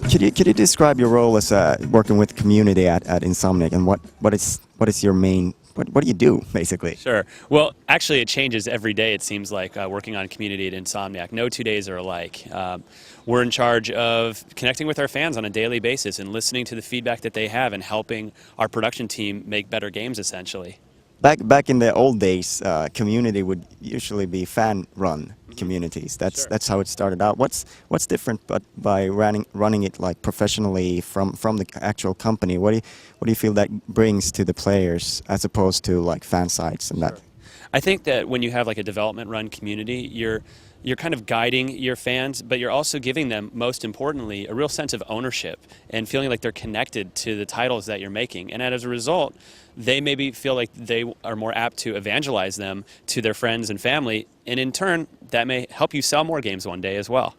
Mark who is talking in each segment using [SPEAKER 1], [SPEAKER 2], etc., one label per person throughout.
[SPEAKER 1] Could you describe your role as working with community at Insomniac, and what is your main what do you do basically?
[SPEAKER 2] Sure. Well, actually, it changes every day. It seems like working on community at Insomniac. No 2 days are alike. We're in charge of connecting with our fans on a daily basis and listening to the feedback that they have and helping our production team make better games, essentially.
[SPEAKER 1] Back in the old days, community would usually be fan-run communities. That's how it started out. What's different but by running it like professionally from the actual company? What do you feel that brings to the players as opposed to like fan sites and that?
[SPEAKER 2] I think that when you have like a development-run community, you're kind of guiding your fans, but you're also giving them, most importantly, a real sense of ownership and feeling like they're connected to the titles that you're making. And as a result, they maybe feel like they are more apt to evangelize them to their friends and family, and in turn, that may help you sell more games one day as well.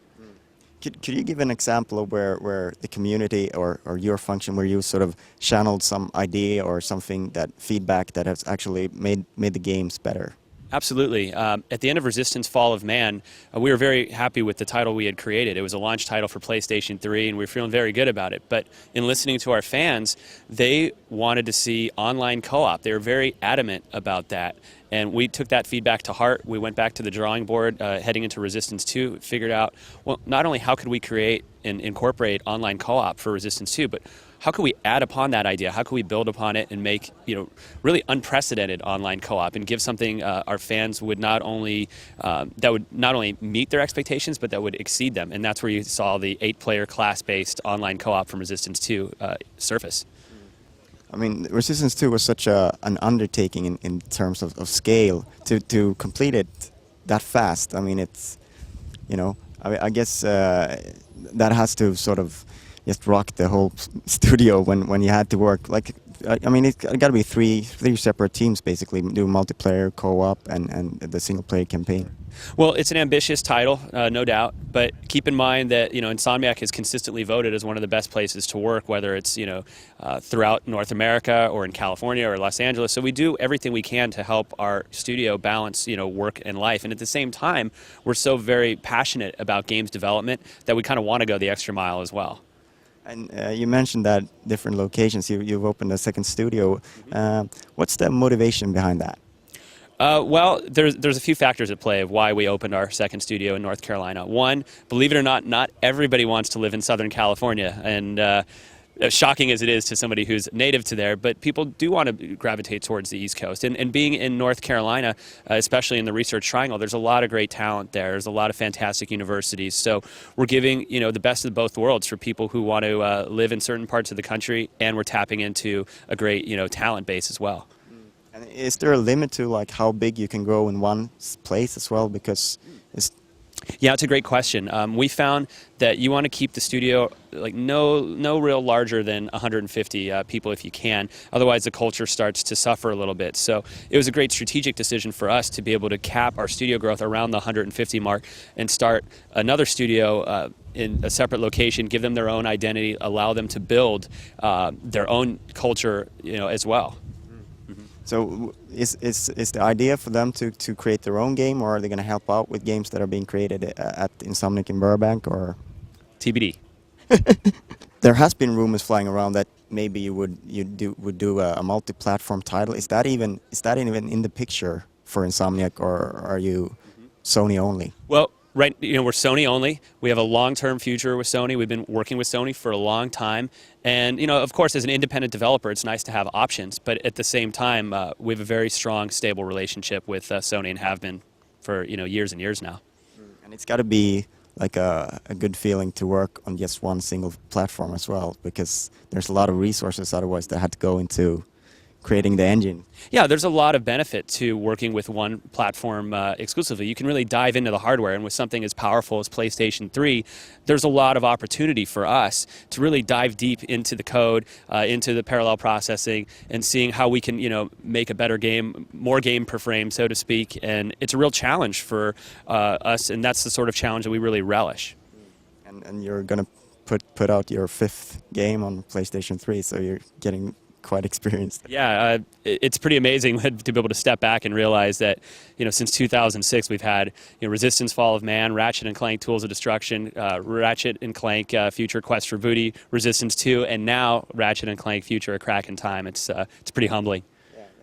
[SPEAKER 1] Could you give an example of where the community or your function, where you sort of channeled some idea or something, that feedback that has actually made the games better?
[SPEAKER 2] Absolutely. At the end of Resistance Fall of Man, we were very happy with the title we had created. It was a launch title for PlayStation 3, and we were feeling very good about it. But in listening to our fans, they wanted to see online co-op. They were very adamant about that. And we took that feedback to heart. We went back to the drawing board heading into Resistance 2, figured out, well, not only how could we create and incorporate online co-op for Resistance 2, but how could we add upon that idea? How could we build upon it and make, really unprecedented online co-op and give something our fans would not only that would not only meet their expectations, but that would exceed them. And that's where you saw the 8-player class-based online co-op from Resistance 2 surface.
[SPEAKER 1] I mean, Resistance 2 was such an undertaking in terms of scale to complete it that fast. I mean, it's, I guess that has to sort of just rock the whole studio when you had to work. Like, I mean, it's got to be three separate teams basically, do multiplayer, co-op, and the single-player campaign.
[SPEAKER 2] Well, it's an ambitious title, no doubt, but keep in mind that Insomniac has consistently voted as one of the best places to work, whether it's throughout North America or in California or Los Angeles. So we do everything we can to help our studio balance work and life, and at the same time, we're so very passionate about games development that we kind of want to go the extra mile as well.
[SPEAKER 1] And you mentioned that different locations. You've opened a second studio. What's the motivation behind that?
[SPEAKER 2] Well, there's a few factors at play of why we opened our second studio in North Carolina. One, believe it or not everybody wants to live in Southern California, and as shocking as it is to somebody who's native to there, but people do want to gravitate towards the East Coast. And being in North Carolina, especially in the Research Triangle, there's a lot of great talent there. There's a lot of fantastic universities. So we're giving the best of both worlds for people who want to live in certain parts of the country, and we're tapping into a great talent base as well.
[SPEAKER 1] And is there a limit to like how big you can grow in one place as well? Because
[SPEAKER 2] yeah, it's a great question. We found that you want to keep the studio like no real larger than 150 people if you can. Otherwise, the culture starts to suffer a little bit. So it was a great strategic decision for us to be able to cap our studio growth around the 150 mark and start another studio in a separate location, give them their own identity, allow them to build their own culture, as well.
[SPEAKER 1] So is the idea for them to create their own game, or are they going to help out with games that are being created at Insomniac in Burbank, or
[SPEAKER 2] TBD?
[SPEAKER 1] There has been rumors flying around that maybe you would do a multi-platform title. Is that even in the picture for Insomniac, or are you Sony only?
[SPEAKER 2] Well, right, we're Sony only. We have a long-term future with Sony. We've been working with Sony for a long time. And, of course, as an independent developer, it's nice to have options. But at the same time, we have a very strong, stable relationship with Sony and have been for, years and years now.
[SPEAKER 1] And it's got to be like a good feeling to work on just one single platform as well, because there's a lot of resources otherwise that had to go into creating the engine.
[SPEAKER 2] Yeah, there's a lot of benefit to working with one platform exclusively. You can really dive into the hardware, and with something as powerful as PlayStation 3, there's a lot of opportunity for us to really dive deep into the code, into the parallel processing, and seeing how we can, make a better game, more game per frame, so to speak. And it's a real challenge for us, and that's the sort of challenge that we really relish.
[SPEAKER 1] And you're going to put out your 5th game on PlayStation 3, so you're getting quite experienced.
[SPEAKER 2] Yeah, it's pretty amazing to be able to step back and realize that, since 2006 we've had, Resistance: Fall of Man, Ratchet and Clank: Tools of Destruction, Ratchet and Clank: Future Quest for Booty, Resistance 2, and now Ratchet and Clank: Future: A Crack in Time. It's pretty humbling.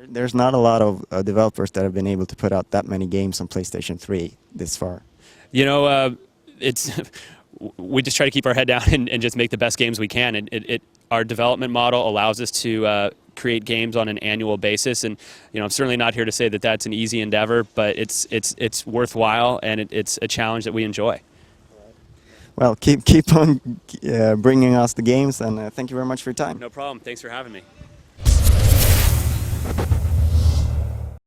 [SPEAKER 1] There's not a lot of developers that have been able to put out that many games on PlayStation 3 this far.
[SPEAKER 2] It's we just try to keep our head down and just make the best games we can. And our development model allows us to create games on an annual basis. And I'm certainly not here to say that that's an easy endeavor, but it's worthwhile, and it's a challenge that we enjoy.
[SPEAKER 1] Well, keep on bringing us the games, and thank you very much for your time.
[SPEAKER 2] No problem. Thanks for having me.